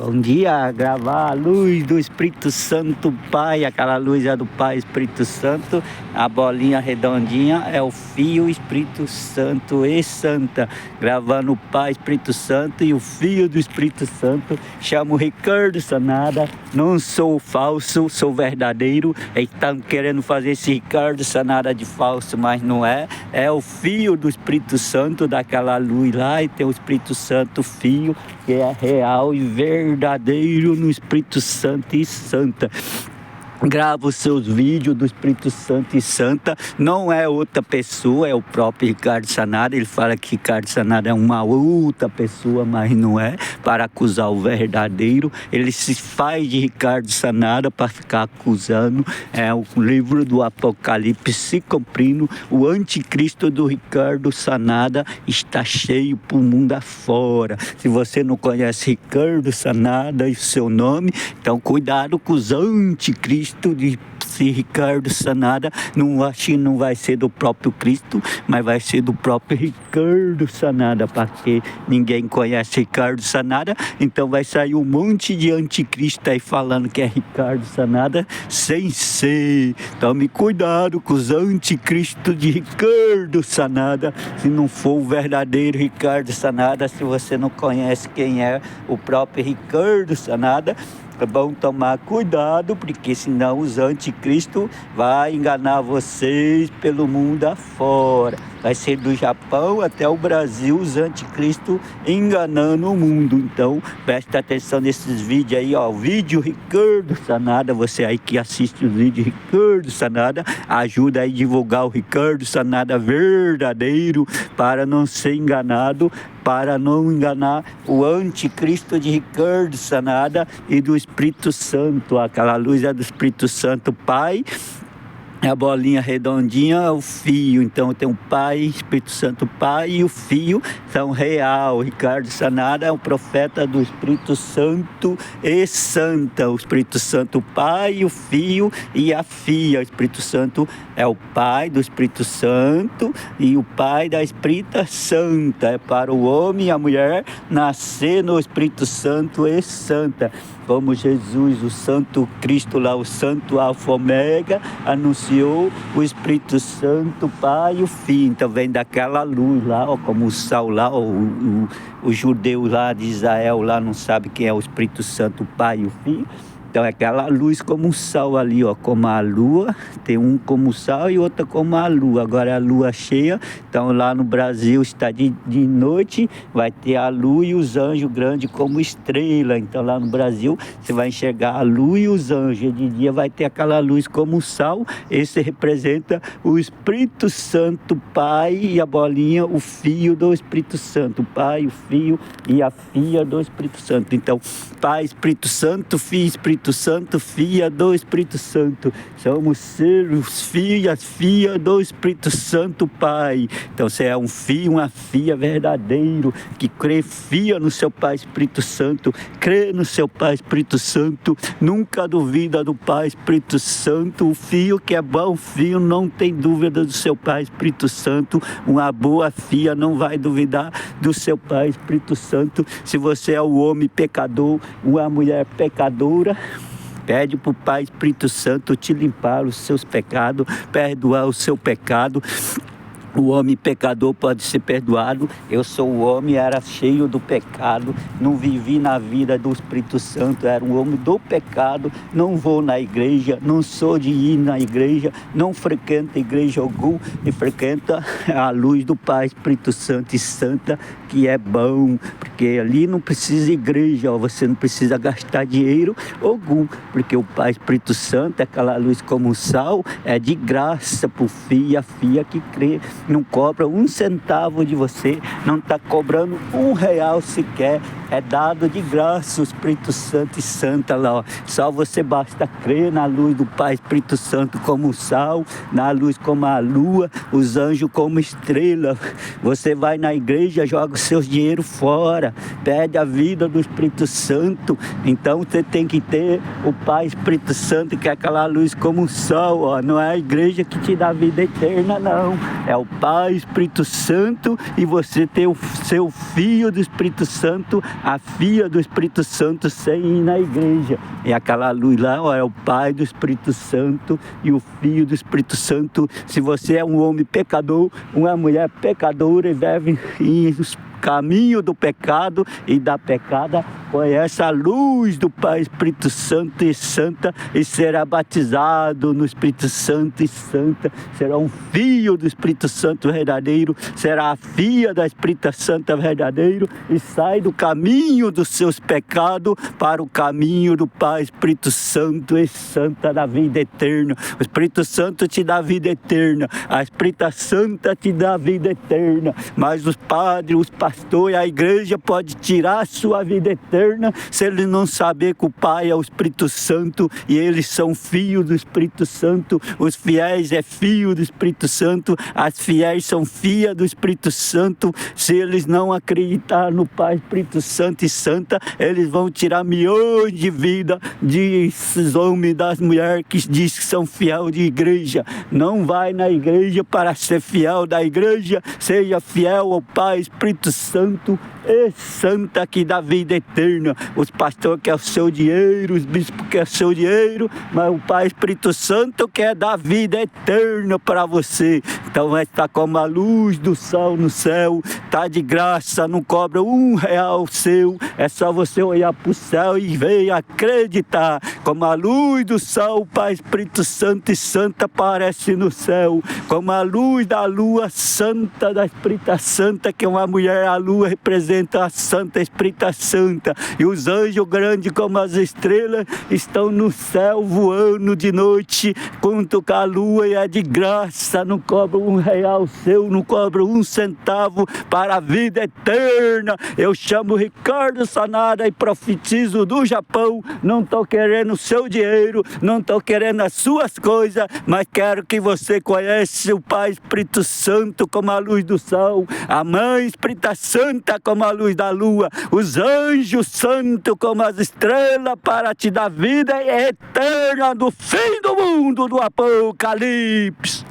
Bom dia, gravar a luz do Espírito Santo Pai, aquela luz é do Pai Espírito Santo, a bolinha redondinha é o Filho Espírito Santo e Santa, gravando o Pai Espírito Santo e o Filho do Espírito Santo. Chamo Ricardo Sanada, não sou falso, sou verdadeiro. Estão querendo fazer esse Ricardo Sanada de falso, mas não é. É o Filho do Espírito Santo, daquela luz lá, e tem o Espírito Santo Filho, que é real e verdadeiro no Espírito Santo e Santa. Grava os seus vídeos do Espírito Santo e Santa, não é outra pessoa, é o próprio Ricardo Sanada. Ele fala que Ricardo Sanada é uma outra pessoa, mas não é, para acusar o verdadeiro. Ele se faz de Ricardo Sanada para ficar acusando. É o livro do Apocalipse se cumprindo. O anticristo do Ricardo Sanada está cheio para o mundo afora. Se você não conhece Ricardo Sanada e o seu nome, então cuidado com os anticristos de Ricardo Sanada. Não acho que não vai ser do próprio Cristo, mas vai ser do próprio Ricardo Sanada, porque ninguém conhece Ricardo Sanada, então vai sair um monte de anticristo aí falando que é Ricardo Sanada sem ser. Tome cuidado com os anticristos de Ricardo Sanada, se não for o verdadeiro Ricardo Sanada. Se você não conhece quem é o próprio Ricardo Sanada, é bom tomar cuidado, porque senão os anticristos vão enganar vocês pelo mundo afora. Vai ser do Japão até o Brasil, os anticristos enganando o mundo. Então, presta atenção nesses vídeos aí, ó. O vídeo Ricardo Sanada, você aí que assiste o vídeo Ricardo Sanada, ajuda aí a divulgar o Ricardo Sanada verdadeiro, para não ser enganado, para não enganar o anticristo de Ricardo Sanada e do Espírito Santo. Aquela luz é do Espírito Santo Pai, a bolinha redondinha é o Filho. Então tem o Pai, Espírito Santo Pai, e o Filho são real. Ricardo Sanada é o profeta do Espírito Santo e Santa. O Espírito Santo Pai, o Filho e a Filha. O Espírito Santo é o Pai do Espírito Santo e o Pai da Espírita Santa. É para o homem e a mulher nascer no Espírito Santo e Santa. Como Jesus, o Santo Cristo lá, o Santo Alfa Ômega, anunciou o Espírito Santo, Pai e o Filho. Então vem daquela luz lá, ó, como o sal lá, ó, o judeu lá de Israel lá não sabe quem é o Espírito Santo, o Pai e o Filho. Então é aquela luz como o sol ali, ó, como a lua, tem um como o sol e outra como a lua. Agora é a lua cheia, então lá no Brasil está de noite, vai ter a lua e os anjos grandes como estrela. Então lá no Brasil você vai enxergar a lua e os anjos, de dia vai ter aquela luz como o sol. Esse representa o Espírito Santo Pai e a bolinha, o Filho do Espírito Santo, o Pai, o Filho e a Filha do Espírito Santo. Então Pai, Espírito Santo, Filho, Espírito Santo, Filha do Espírito Santo. Somos seres, filhas, filha do Espírito Santo Pai. Então você é um filho, uma filha verdadeiro, que crê, fia no seu Pai Espírito Santo, crê no seu Pai Espírito Santo, nunca duvida do Pai Espírito Santo. O filho que é bom filho não tem dúvida do seu Pai Espírito Santo. Uma boa filha não vai duvidar do seu Pai Espírito Santo. Se você é o homem pecador, uma mulher pecadora, pede para o Pai Espírito Santo te limpar os seus pecados, perdoar o seu pecado. O homem pecador pode ser perdoado. Eu sou o homem, era cheio do pecado, não vivi na vida do Espírito Santo, era um homem do pecado, não vou na igreja, não sou de ir na igreja, não frequento igreja alguma, e frequenta a luz do Pai Espírito Santo e Santa, que é bom, porque ali não precisa igreja, ó, você não precisa gastar dinheiro algum, porque o Pai Espírito Santo, aquela luz como o sal, é de graça para o filho e a filha que crê. Não cobra um centavo de você, não está cobrando R$1 sequer, é dado de graça o Espírito Santo e Santa lá, ó. Só você basta crer na luz do Pai Espírito Santo como o sal, na luz como a lua, os anjos como estrela. Você vai na igreja, joga o seu dinheiro fora, pede a vida do Espírito Santo. Então você tem que ter o Pai Espírito Santo, que é aquela luz como o sol, ó. Não é a igreja que te dá vida eterna, não. É o Pai Espírito Santo, e você ter o seu filho do Espírito Santo, a filha do Espírito Santo, sem ir na igreja. E aquela luz lá, ó, é o Pai do Espírito Santo e o Filho do Espírito Santo. Se você é um homem pecador, uma mulher pecadora, e deve ir caminho do pecado e da pecada, conhece a luz do Pai Espírito Santo e Santa, e será batizado no Espírito Santo e Santa, será um filho do Espírito Santo verdadeiro, será a filha da Espírito Santa verdadeiro, e sai do caminho dos seus pecados para o caminho do Pai Espírito Santo e Santa, da vida eterna. O Espírito Santo te dá vida eterna, a Espírita Santa te dá vida eterna, mas os padres, os pastores, a igreja pode tirar a sua vida eterna se ele não saber que o Pai é o Espírito Santo e eles são filhos do Espírito Santo. Os fiéis é filho do Espírito Santo, as fiéis são filhas do Espírito Santo. Se eles não acreditar no Pai Espírito Santo e Santa, eles vão tirar milhões de vidas desses homens, das mulheres que diz que são fiel de igreja. Não vai na igreja para ser fiel da igreja, seja fiel ao Pai Espírito Santo e Santa, que dá vida eterna. Os pastores querem o seu dinheiro, os bispos querem o seu dinheiro, mas o Pai Espírito Santo quer dar vida eterna para você. Então vai estar como a luz do sol no céu, está de graça, não cobra R$1 seu, é só você olhar para o céu e ver e acreditar. Como a luz do sol, o Pai Espírito Santo e Santa aparece no céu, como a luz da lua santa, da Espírita Santa, que é uma mulher. A lua representa a Santa Espírita Santa, e os anjos grandes como as estrelas estão no céu voando de noite junto com a lua, e é de graça, não cobra R$1 seu, não cobra 1 centavo para a vida eterna. Eu chamo Ricardo Sanada e profetizo do Japão. Não estou querendo o seu dinheiro, não estou querendo as suas coisas, mas quero que você conheça o Pai Espírito Santo como a luz do sol, a Mãe Espírita Santa como a luz da lua, os anjos santos como as estrelas, para te dar vida eterna do fim do mundo, do Apocalipse.